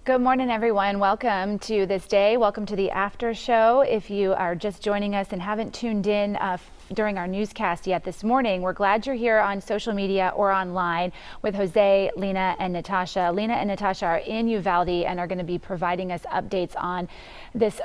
Good morning, everyone. Welcome to this day. Welcome to the after show. If you are just joining us and haven't tuned in during our newscast yet this morning, we're glad you're here on social media or online with Jose, Lena, and Natasha. Lena and Natasha are in Uvalde and are going to be providing us updates on this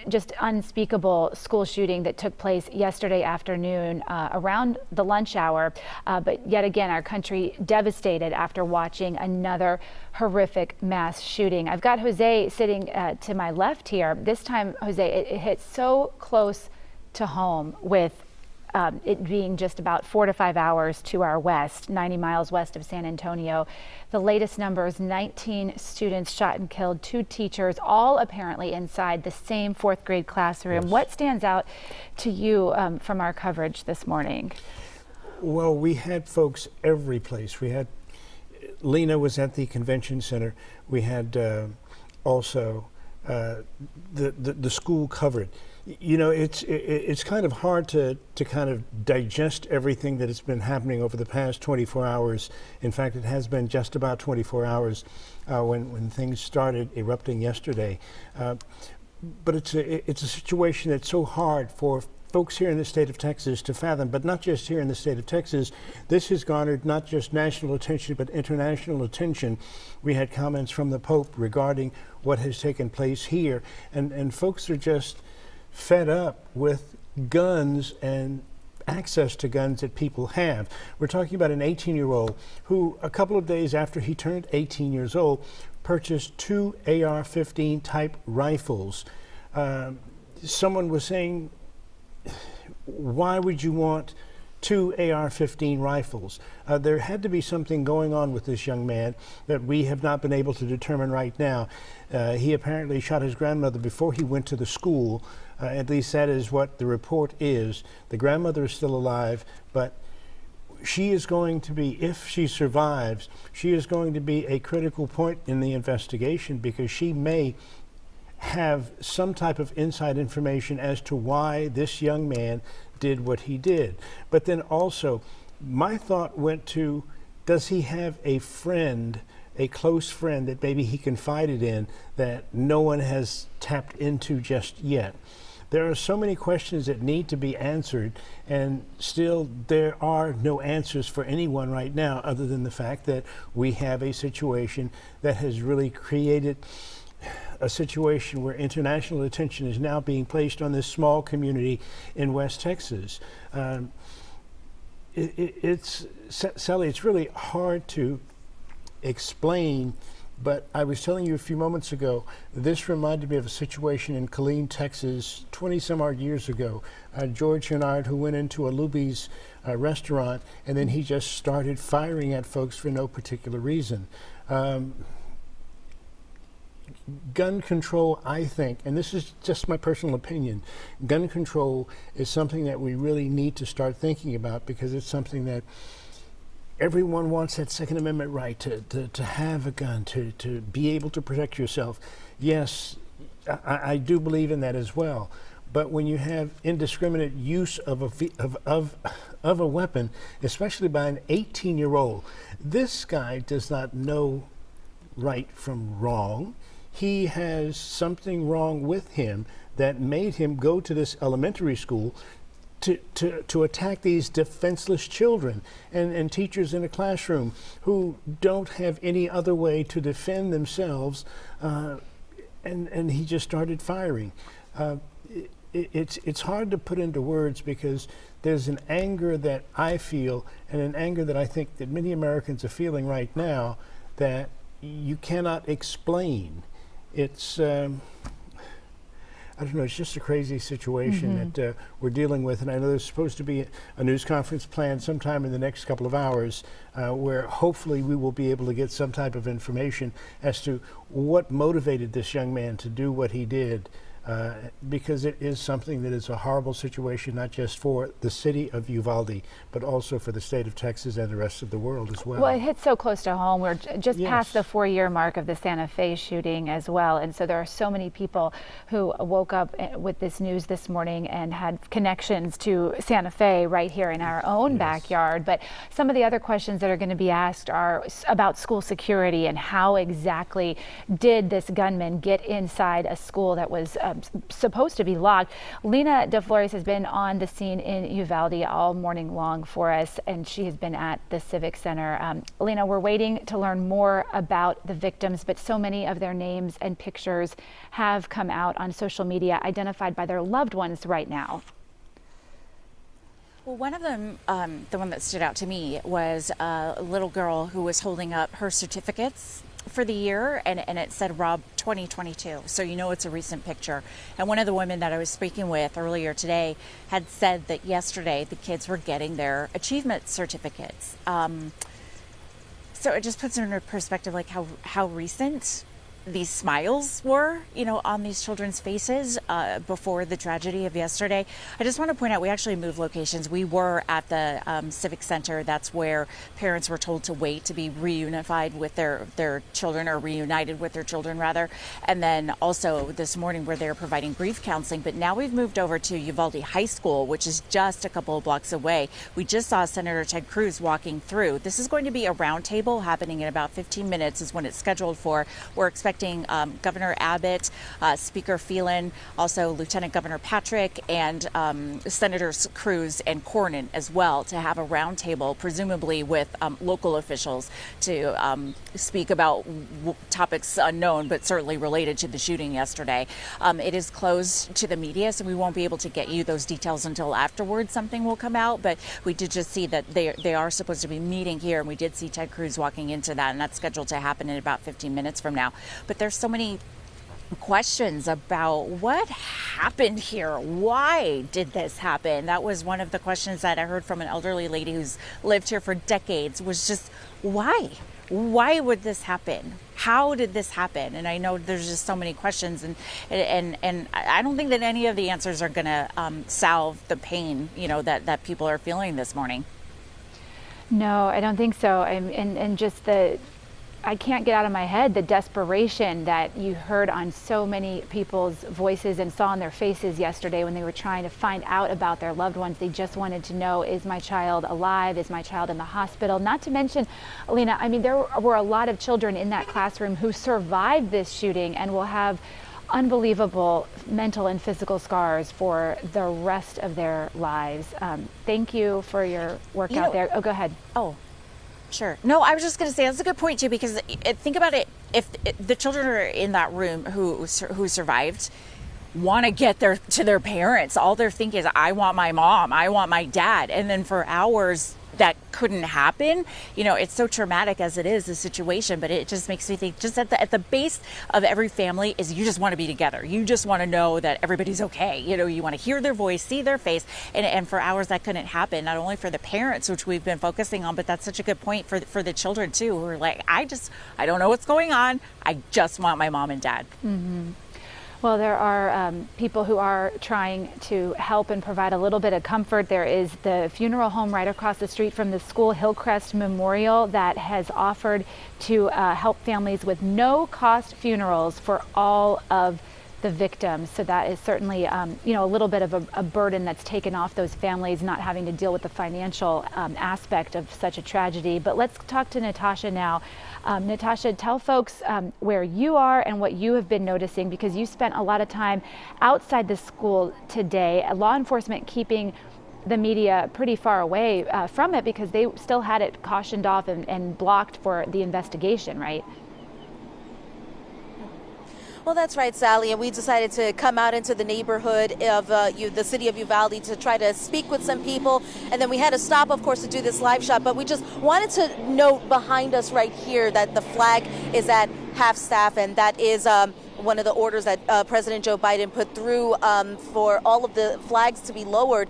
just unspeakable school shooting that took place yesterday afternoon around the lunch hour. But yet again, our country devastated after watching another horrific mass shooting. I've got Jose sitting to my left here. This time, Jose, it hit so close to home with it being just about 4 to 5 hours to our west, 90 miles west of San Antonio. The latest numbers, 19 students shot and killed, 2 teachers, all apparently inside the same 4th grade classroom. Yes. What stands out to you from our coverage this morning? Well, we had folks every place. We had, Lena was at the convention center. We had also the school covered. You know, it's kind of hard to kind of digest everything that has been happening over the past 24 hours. In fact, it has been just about 24 hours when things started erupting yesterday. But it's a situation that's so hard for folks here in the state of Texas to fathom, but not just here in the state of Texas. This has garnered not just national attention, but international attention. We had comments from the Pope regarding what has taken place here, and folks are just fed up with guns and access to guns that people have. We're talking about an 18-year-old who, a couple of days after he turned 18 years old, purchased 2 AR-15 type rifles. Someone was saying, why would you want 2 AR-15 rifles? There had to be something going on with this young man that we have not been able to determine right now. He apparently shot his grandmother before he went to the school. At least that is what the report is. The grandmother is still alive, but she is going to be, if she survives, she is going to be a critical point in the investigation, because she may have some type of inside information as to why this young man did what he did. But then also, my thought went to, does he have a friend, a close friend that maybe he confided in that no one has tapped into just yet? There are so many questions that need to be answered, and still there are no answers for anyone right now, other than the fact that we have a situation that has really created a situation where international attention is now being placed on this small community in West Texas. Sally, it's really hard to explain, but I was telling you a few moments ago, this reminded me of a situation in Killeen, Texas, 20 some odd years ago. George Hennard, who went into a Luby's restaurant, and then he just started firing at folks for no particular reason. Gun control, I think, and this is just my personal opinion, gun control is something that we really need to start thinking about, because it's something that everyone wants, that Second Amendment right to have a gun, to be able to protect yourself. Yes, I do believe in that as well. But when you have indiscriminate use of a weapon, especially by an 18-year-old, this guy does not know right from wrong. He has something wrong with him that made him go to this elementary school to attack these defenseless children and teachers in a classroom who don't have any other way to defend themselves, and he just started firing. It's hard to put into words, because there's an anger that I feel, and an anger that I think that many Americans are feeling right now, that you cannot explain. It's I don't know, it's just a crazy situation that we're dealing with. And I know there's supposed to be a news conference planned sometime in the next couple of hours where hopefully we will be able to get some type of information as to what motivated this young man to do what he did. because it is something that is a horrible situation, not just for the city of Uvalde, but also for the state of Texas and the rest of the world as well. Well, it hits so close to home. We're just Yes. past the 4-year mark of the Santa Fe shooting as well. And so there are so many people who woke up with this news this morning and had connections to Santa Fe right here in our own backyard. But some of the other questions that are going to be asked are about school security and how exactly did this gunman get inside a school that was supposed to be locked. Lena DeFlores has been on the scene in Uvalde all morning long for us, and she has been at the Civic Center. Lena, we're waiting to learn more about the victims, but so many of their names and pictures have come out on social media, identified by their loved ones right now. Well, one of them, the one that stood out to me, was a little girl who was holding up her certificates for the year, and it said Rob 2022. So you know it's a recent picture. And one of the women that I was speaking with earlier today had said that yesterday the kids were getting their achievement certificates. So it just puts it into perspective, like how recent these smiles were, you know, on these children's faces before the tragedy of yesterday. I just want to point out, we actually moved locations. We were at the Civic Center. That's where parents were told to wait to be reunified with their children, or reunited with their children rather. And then also this morning where they're providing grief counseling. But now we've moved over to Uvalde High School, which is just a couple of blocks away. We just saw Senator Ted Cruz walking through. This is going to be a roundtable happening in about 15 minutes is when it's scheduled for. We're expecting Governor Abbott, Speaker Phelan, also Lieutenant Governor Patrick, and Senators Cruz and Cornyn as well, to have a roundtable, presumably with local officials, to speak about topics unknown, but certainly related to the shooting yesterday. It is closed to the media, so we won't be able to get you those details until afterwards something will come out, but we did just see that they are supposed to be meeting here, and we did see Ted Cruz walking into that, and that's scheduled to happen in about 15 minutes from now. But there's so many questions about what happened here. Why did this happen? That was one of the questions that I heard from an elderly lady who's lived here for decades, was just why? Why would this happen? How did this happen? And I know there's just so many questions, and I don't think that any of the answers are going to salve the pain, you know, that people are feeling this morning. No, I don't think so. And just I can't get out of my head the desperation that you heard on so many people's voices and saw on their faces yesterday when they were trying to find out about their loved ones. They just wanted to know, is my child alive? Is my child in the hospital? Not to mention, Alina, I mean, there were a lot of children in that classroom who survived this shooting and will have unbelievable mental and physical scars for the rest of their lives. Thank you for your work out there. Oh, go ahead. Oh, sure. No, I was just going to say that's a good point too, because think about it. If the children are in that room who survived want to get to their parents, all they're thinking is, I want my mom, I want my dad. And then for hours that couldn't happen. You know, it's so traumatic as it is, the situation, but it just makes me think, just at the base of every family is you just want to be together. You just want to know that everybody's okay. You know, you want to hear their voice, see their face, and for hours that couldn't happen, not only for the parents, which we've been focusing on, but that's such a good point for the children too, who are like, I don't know what's going on. I just want my mom and dad. Mm-hmm. Well, there are people who are trying to help and provide a little bit of comfort. There is the funeral home right across the street from the school, Hillcrest Memorial, that has offered to help families with no-cost funerals for all of the victims. So that is certainly, you know, a little bit of a burden that's taken off those families, not having to deal with the financial aspect of such a tragedy. But let's talk to Natasha now. Natasha, tell folks where you are and what you have been noticing, because you spent a lot of time outside the school today. Law enforcement keeping the media pretty far away from it because they still had it cautioned off and blocked for the investigation, right? Well, that's right, Sally, and we decided to come out into the neighborhood of the city of Uvalde to try to speak with some people, and then we had to stop, of course, to do this live shot, but we just wanted to note behind us right here that the flag is at half staff, and that is one of the orders that President Joe Biden put through for all of the flags to be lowered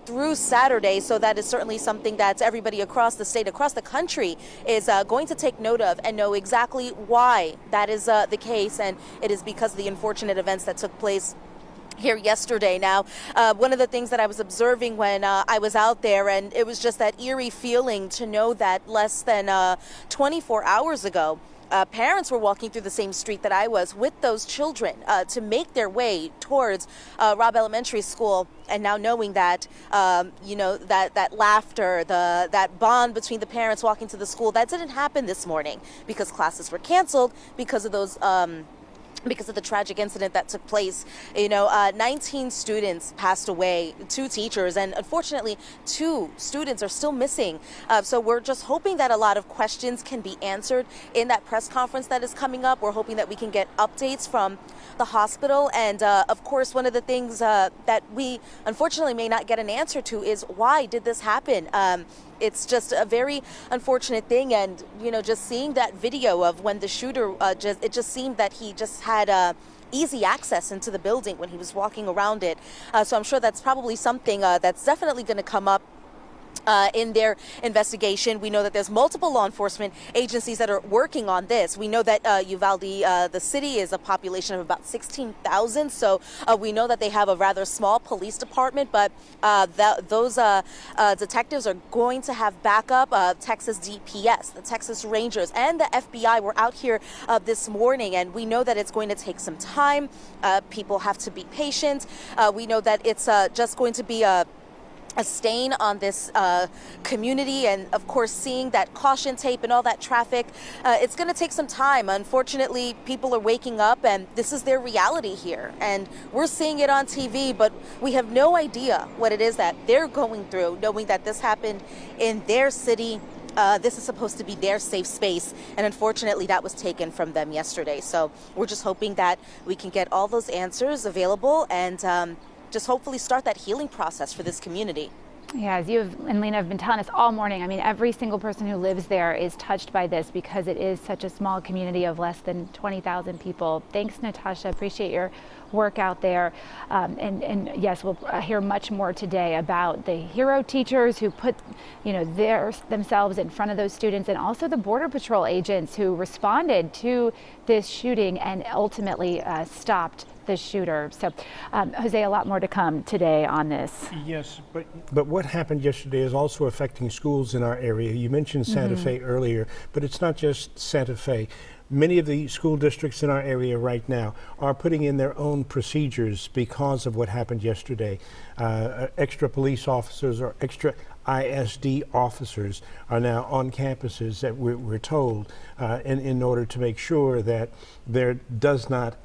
through Saturday. So that is certainly something that everybody across the state, across the country, is going to take note of and know exactly why that is the case. And it is because of the unfortunate events that took place here yesterday. Now, one of the things that I was observing when I was out there, and it was just that eerie feeling to know that less than 24 hours ago, parents were walking through the same street that I was with those children to make their way towards Robb Elementary School, and now knowing that, that laughter, that bond between the parents walking to the school, that didn't happen this morning because classes were canceled because of those. Because of the tragic incident that took place. 19 students passed away, 2 teachers, and unfortunately 2 students are still missing. So we're just hoping that a lot of questions can be answered in that press conference that is coming up. We're hoping that we can get updates from the hospital. And of course, one of the things that we unfortunately may not get an answer to is, why did this happen? It's just a very unfortunate thing, and just seeing that video of when the shooter it just seemed that he just had easy access into the building when he was walking around it. So I'm sure that's probably something that's definitely going to come up in their investigation. We know that there's multiple law enforcement agencies that are working on this. We know that Uvalde, the city, is a population of about 16,000. So we know that they have a rather small police department, but those detectives are going to have backup. Texas DPS, the Texas Rangers, and the FBI were out here this morning, and we know that it's going to take some time. People have to be patient. We know that it's just going to be a stain on this community, and of course seeing that caution tape and all that traffic, it's going to take some time. Unfortunately, people are waking up and this is their reality here, and we're seeing it on TV, but we have no idea what it is that they're going through, knowing that this happened in their city. This is supposed to be their safe space, and unfortunately that was taken from them yesterday. So we're just hoping that we can get all those answers available and just hopefully start that healing process for this community. Yeah, as you and Lena have been telling us all morning, I mean, every single person who lives there is touched by this because it is such a small community of less than 20,000 people. Thanks, Natasha. Appreciate your work out there. And yes, we'll hear much more today about the hero teachers who put, themselves in front of those students, and also the Border Patrol agents who responded to this shooting and ultimately stopped the shooter. So, Jose, a lot more to come today on this. Yes, but what happened yesterday is also affecting schools in our area. You mentioned Santa Fe earlier, but it's not just Santa Fe. Many of the school districts in our area right now are putting in their own procedures because of what happened yesterday. Extra police officers or extra ISD officers are now on campuses, that we're told, in order to make sure that there does not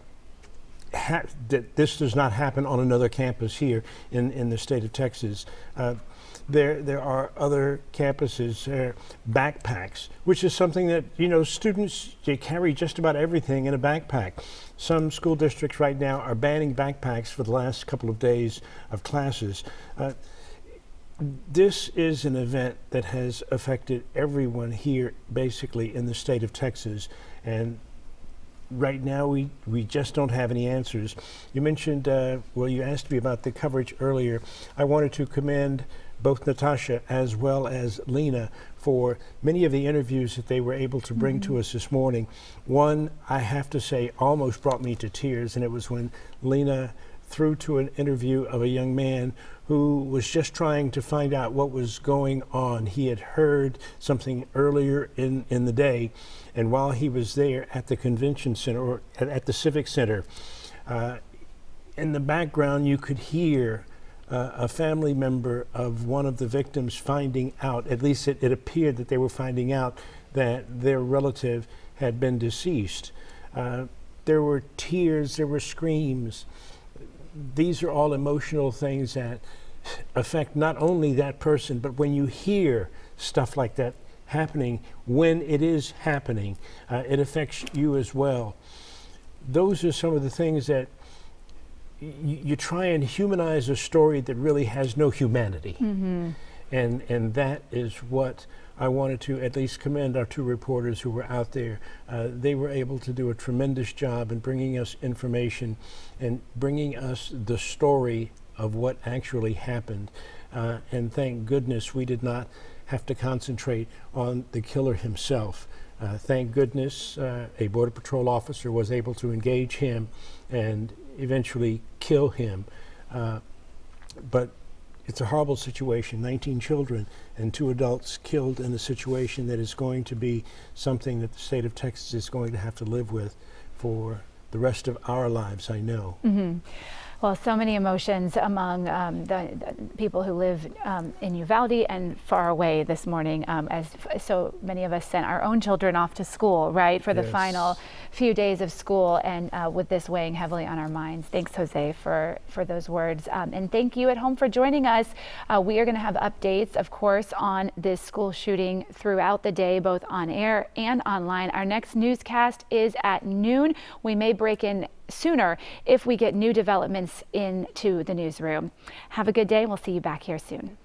that this does not happen on another campus here in the state of Texas. There are other campuses, backpacks, which is something that, students, they carry just about everything in a backpack. Some school districts right now are banning backpacks for the last couple of days of classes. This is an event that has affected everyone here, basically, in the state of Texas. And right now, we just don't have any answers. You mentioned, you asked me about the coverage earlier. I wanted to commend both Natasha as well as Lena for many of the interviews that they were able to bring to us this morning. One, I have to say, almost brought me to tears, and it was when Lena threw to an interview of a young man who was just trying to find out what was going on. He had heard something earlier in the day, and while he was there at the convention center, or at the Civic Center, in the background you could hear a family member of one of the victims finding out, at least it appeared that they were finding out, that their relative had been deceased. There were tears, there were screams. These are all emotional things that affect not only that person, but when you hear stuff like that happening, when it is happening, it affects you as well. Those are some of the things that you try and humanize a story that really has no humanity. And that is what I wanted to at least commend our 2 reporters who were out there. They were able to do a tremendous job in bringing us information and bringing us the story of what actually happened. And thank goodness we did not have to concentrate on the killer himself. Thank goodness a Border Patrol officer was able to engage him, and eventually kill him. But it's a horrible situation. 19 children and 2 adults killed in a situation that is going to be something that the state of Texas is going to have to live with for the rest of our lives, I know. Mm-hmm. Well, so many emotions among the people who live in Uvalde and far away this morning, as so many of us sent our own children off to school, right, for the final few days of school, and with this weighing heavily on our minds. Thanks, Jose, for those words. And thank you at home for joining us. We are going to have updates, of course, on this school shooting throughout the day, both on air and online. Our next newscast is at noon. We may break in sooner if we get new developments into the newsroom. Have a good day. We'll see you back here soon.